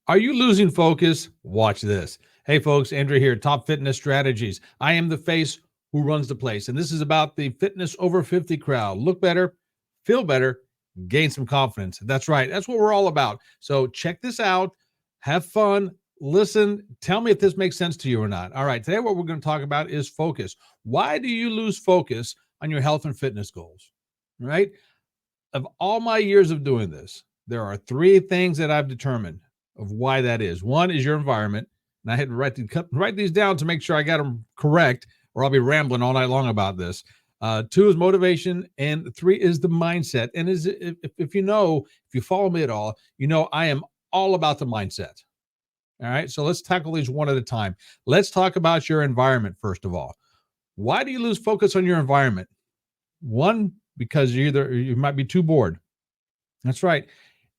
Are you losing focus? Watch this. Hey, folks, Andrew here, Top Fitness Strategies. I am the face who runs the place, and this is about the fitness over 50 crowd. Look better, feel better, gain some confidence. That's right. That's what we're all about. So check this out. Have fun. Listen. Tell me if this makes sense to you or not. All right. Today, what we're going to talk about is focus. Why do you lose focus on your health and fitness goals? Right? Of all my years of doing this, there are three things that I've determined of why that is. One is your environment, and I had to write these down to make sure I got them correct, or I'll be rambling all night long about this. Two is motivation, and three is the mindset. And if you know, if you follow me at all, you know I am all about the mindset. All right, so let's tackle these one at a time. Let's talk about your environment first of all. Why do you lose focus on your environment? One, because you might be too bored. That's right.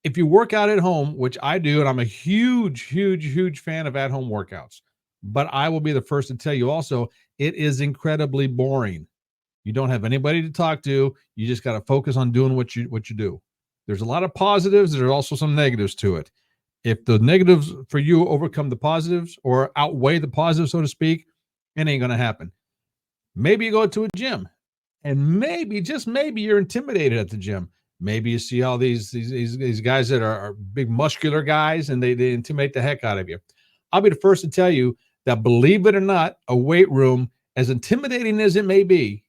If you work out at home, which I do, and I'm a huge fan of at home workouts, but I will be the first to tell you also, it is incredibly boring. You don't have anybody to talk to. You just got to focus on doing what you do. There's a lot of positives. There's also some negatives to it. If the negatives for you overcome the positives or outweigh the positives, so to speak, it ain't going to happen. Maybe you go to a gym and maybe, just maybe, you're intimidated at the gym. Maybe you see all these guys that are big muscular guys and they intimidate the heck out of you. I'll be the first to tell you that, believe it or not, a weight room, as intimidating as it may be,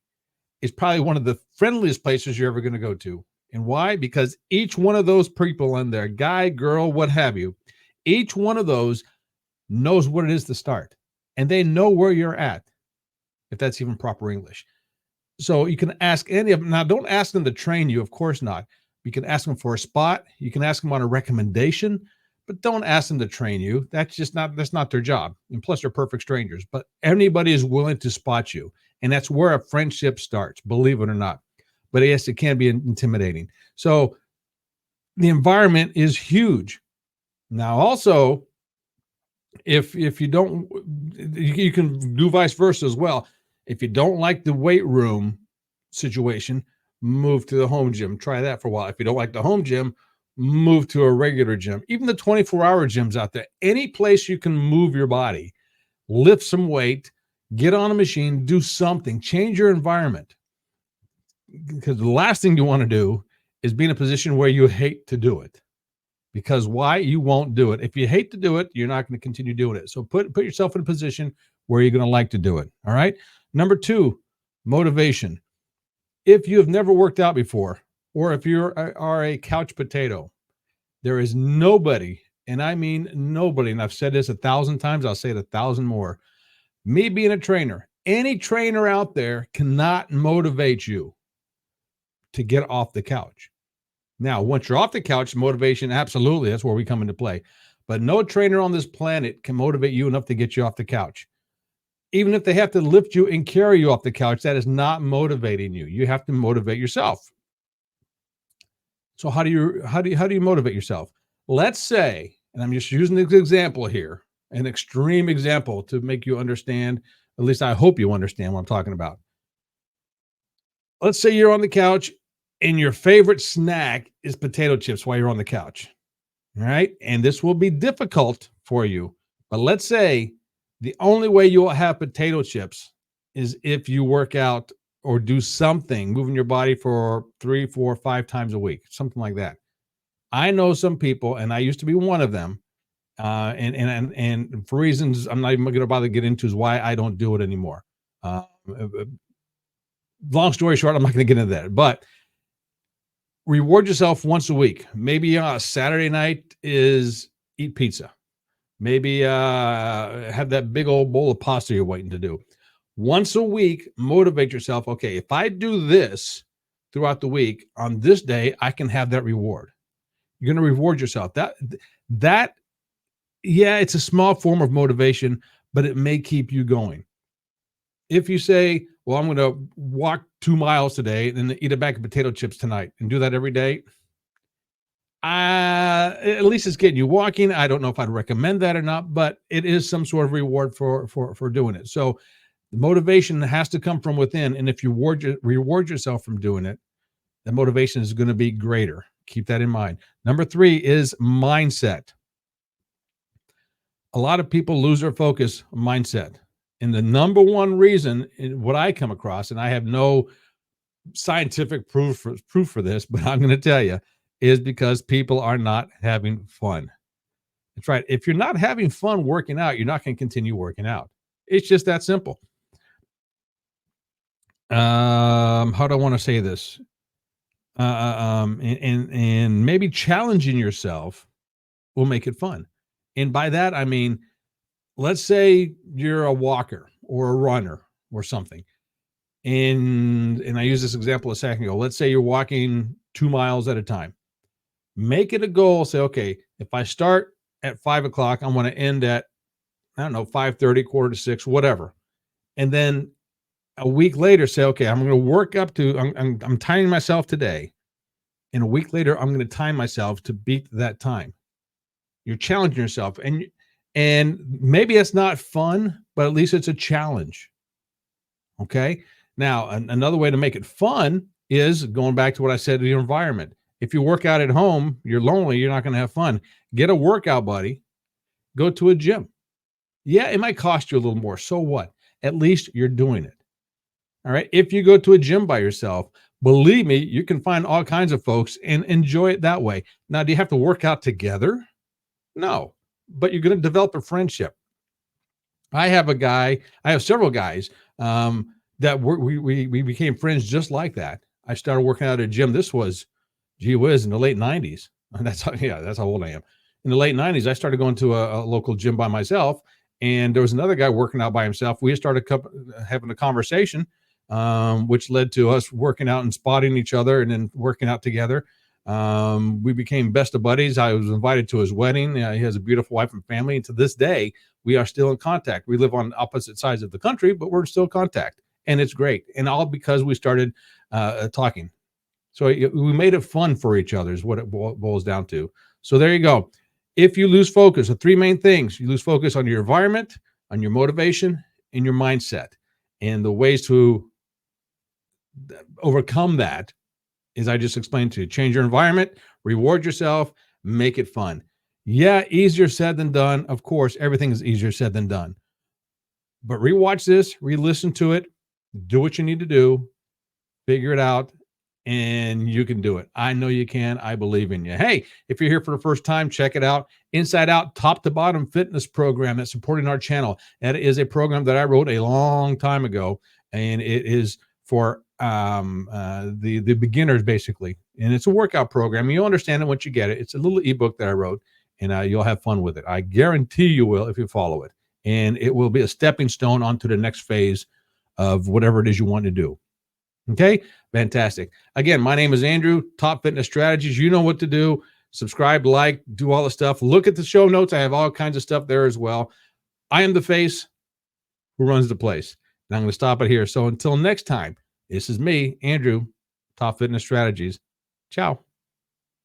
is probably one of the friendliest places you're ever going to go to. And why? Because each one of those people in there, guy, girl, what have you, each one of those knows what it is to start. And they know where you're at, if that's even proper English. So you can ask any of them. Now, don't ask them to train you. Of course not. You can ask them for a spot. You can ask them on a recommendation, but don't ask them to train you. That's not their job. And plus, they're perfect strangers. But anybody is willing to spot you. And that's where a friendship starts, believe it or not. But yes, it can be intimidating. So the environment is huge. Now, also, if you don't, you can do vice versa as well. If you don't like the weight room situation, move to the home gym. Try that for a while. If you don't like the home gym, move to a regular gym. Even the 24-hour gyms out there, any place you can move your body, lift some weight, get on a machine, do something, change your environment. Because the last thing you want to do is be in a position where you hate to do it. Because why? You won't do it. If you hate to do it, you're not going to continue doing it. So put yourself in a position where you're going to like to do it. All right. Number two, motivation. If you have never worked out before, or if you are a couch potato, there is nobody, and I mean nobody, and I've said this 1,000 times, I'll say it 1,000 more. Me being a trainer, any trainer out there cannot motivate you to get off the couch. Now, once you're off the couch, motivation, absolutely, that's where we come into play. But no trainer on this planet can motivate you enough to get you off the couch. Even if they have to lift you and carry you off the couch, that is not motivating you. You have to motivate yourself. So how do you motivate yourself? Let's say, and I'm just using this example here, an extreme example to make you understand, at least I hope you understand what I'm talking about. Let's say you're on the couch and your favorite snack is potato chips while you're on the couch. All right. And this will be difficult for you. But let's say the only way you'll have potato chips is if you work out or do something, moving your body for 3, 4, 5 times a week, something like that. I know some people, and I used to be one of them. And for reasons I'm not even going to bother to get into is why I don't do it anymore. Long story short, I'm not going to get into that. But reward yourself once a week. Maybe Saturday night is eat pizza. Maybe have that big old bowl of pasta you're waiting to do. Once a week, motivate yourself. Okay, if I do this throughout the week, on this day, I can have that reward. You're going to reward yourself. That, yeah, it's a small form of motivation, but it may keep you going. If you say, well, I'm going to walk 2 miles today and then eat a bag of potato chips tonight and do that every day, at least it's getting you walking. I don't know if I'd recommend that or not, but it is some sort of reward for doing it. So the motivation has to come from within. And if you reward yourself from doing it, the motivation is going to be greater. Keep that in mind. Number 3 is mindset. A lot of people lose their focus mindset. And the number one reason, what I come across, and I have no scientific proof for this, but I'm going to tell you, is because people are not having fun. That's right. If you're not having fun working out, you're not going to continue working out. It's just that simple. How do I want to say this? And maybe challenging yourself will make it fun. And by that, I mean, let's say you're a walker or a runner or something. And I used this example a second ago. Let's say you're walking 2 miles at a time. Make it a goal. Say, okay, if I start at 5 o'clock, I want to end at, I don't know, 5:30, quarter to 6, whatever. And then a week later, say, okay, I'm going to work up to, I'm timing myself today. And a week later, I'm going to time myself to beat that time. You're challenging yourself. And maybe it's not fun, but at least it's a challenge. Okay. Now, another way to make it fun is going back to what I said to your environment. If you work out at home, you're lonely, you're not going to have fun. Get a workout buddy, go to a gym. Yeah, it might cost you a little more. So what? At least you're doing it. All right. If you go to a gym by yourself, believe me, you can find all kinds of folks and enjoy it that way. Now, do you have to work out together? No, but you're going to develop a friendship. I have several guys that we became friends just like that. I started working out at a gym. This was, gee whiz, in the late 90s. That's how old I am. In the late 90s, I started going to a local gym by myself, and there was another guy working out by himself. We started having a conversation, which led to us working out and spotting each other and then working out together. We became best of buddies. I was invited to his wedding. He has a beautiful wife and family. And to this day, we are still in contact. We live on opposite sides of the country, but we're still in contact. And it's great. And all because we started talking. So we made it fun for each other is what it boils down to. So there you go. If you lose focus, the three main things, you lose focus on your environment, on your motivation, and your mindset. And the ways to overcome that, as I just explained to you, change your environment, reward yourself, make it fun. Yeah, easier said than done. Of course, everything is easier said than done. But rewatch this, re-listen to it, do what you need to do, figure it out, and you can do it. I know you can. I believe in you. Hey, if you're here for the first time, check it out. Inside Out, top to bottom fitness program that's supporting our channel. That is a program that I wrote a long time ago, and it is for the beginners basically, and it's a workout program. You'll understand it once you get it. It's a little ebook that I wrote, and you'll have fun with it. I guarantee you will if you follow it, and it will be a stepping stone onto the next phase of whatever it is you want to do. Okay, fantastic. Again, my name is Andrew, Top Fitness Strategies. You know what to do. Subscribe, like, do all the stuff. Look at the show notes. I have all kinds of stuff there as well. I am the face who runs the place. And I'm going to stop it here. So until next time, this is me, Andrew, Top Fitness Strategies. Ciao.